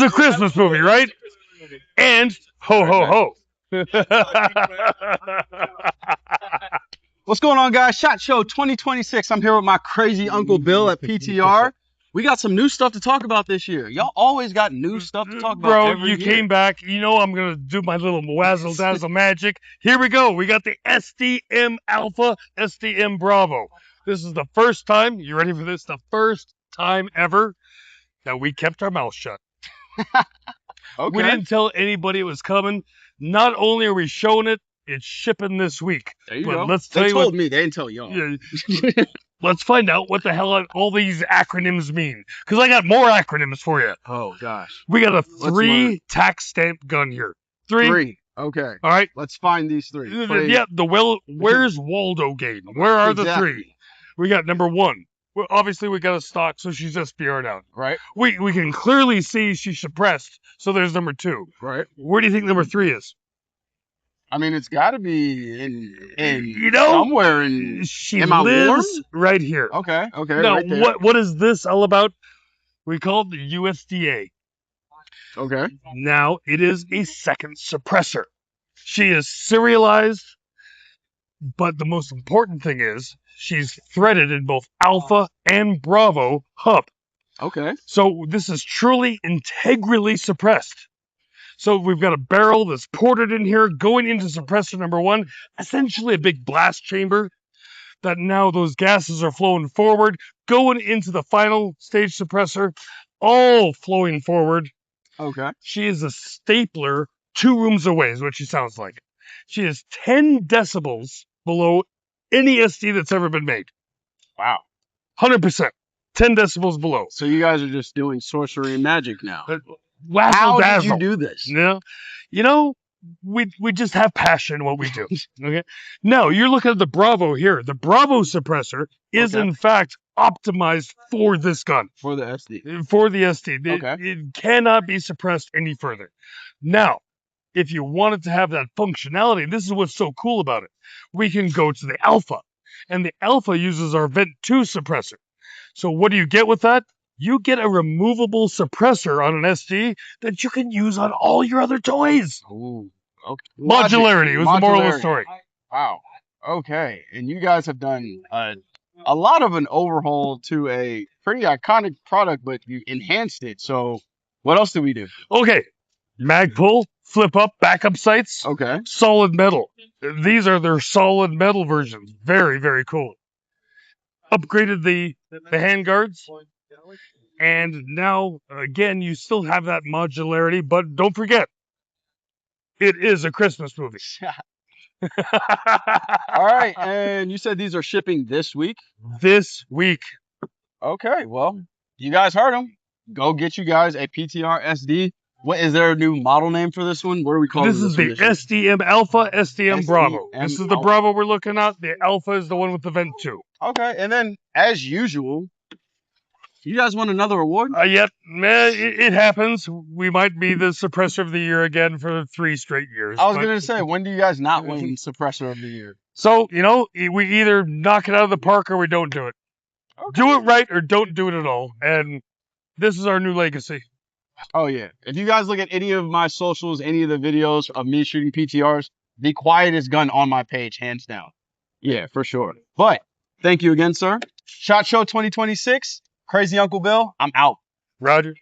a Christmas movie, right? And ho ho ho. What's going on, guys? SHOT Show 2026. I'm here with my crazy Uncle Bill at PTR. We got some new stuff to talk about this year. Y'all always got new stuff to talk about. Bro, every you year. came back. You know I'm going to do my little wazzle dazzle magic. Here we go. We got the SDM Alpha, SDM Bravo. This is the first time, you ready for this? The first time ever that we kept our mouth shut. Okay. We didn't tell anybody it was coming. Not only are we showing it, it's shipping this week. There you but go. Let's tell they you told what, me. They didn't tell y'all. Yeah, let's find out what the hell all these acronyms mean. Because I got more acronyms for you. Oh, gosh. We got a Let's learn. 3 tax stamp gun here. Three. Okay. All right. Let's find these 3. Yeah, where's Waldo game? Where are the 3? We got number 1. Well, obviously, we got a stock, so she's SPR'd out. Right. We can clearly see she's suppressed, so there's number 2. Right. Where do you think number 3 is? I mean, it's got to be in you know, somewhere in. She am I lives right here. Okay. Okay. Now, right there. what is this all about? We call it the USDA. Okay. Now, it is a second suppressor. She is serialized, but the most important thing is she's threaded in both Alpha and Bravo hub. Okay. So this is truly integrally suppressed. So we've got a barrel that's ported in here, going into suppressor number 1, essentially a big blast chamber that now those gases are flowing forward, going into the final stage suppressor, all flowing forward. Okay. She is a stapler 2 rooms away is what she sounds like. She is 10 decibels below any SD that's ever been made. Wow. 100%. 10 decibels below. So you guys are just doing sorcery and magic now. How did you do this? You know, we just have passion in what we do. Okay. Now you're looking at the Bravo here. The Bravo suppressor is in fact optimized for this gun. For the SD. For the SD. Okay. It cannot be suppressed any further. Now, if you wanted to have that functionality, this is what's so cool about it. We can go to the Alpha, and the Alpha uses our Vent 2 suppressor. So what do you get with that? You get a removable suppressor on an SD that you can use on all your other toys. Ooh, okay. Modularity was the moral of the story. Wow. Okay. And you guys have done a lot of an overhaul to a pretty iconic product, but you enhanced it. So what else did we do? Okay. Mag pull, flip up, backup sights. Okay. Solid metal. These are their solid metal versions. Very, very cool. Upgraded the hand guards. And now, again, you still have that modularity, but don't forget, it is a Christmas movie. All right, and you said these are shipping this week? This week. Okay, well, you guys heard them. Go get you guys a PTR SD. What is there a new model name for this one? What are we calling this? This is the SDM Alpha, SDM Bravo. This is the Bravo we're looking at. The Alpha is the one with the Vent 2. Okay, and then, as usual, you guys won another award? Yep, man, it happens. We might be the suppressor of the year again for 3 straight years. I was going to say, when do you guys not win suppressor of the year? So, we either knock it out of the park or we don't do it. Okay. Do it right or don't do it at all. And this is our new legacy. Oh, yeah. If you guys look at any of my socials, any of the videos of me shooting PTRs, the quietest gun on my page, hands down. Yeah, for sure. But thank you again, sir. SHOT Show 2026. Crazy Uncle Bill, I'm out. Roger.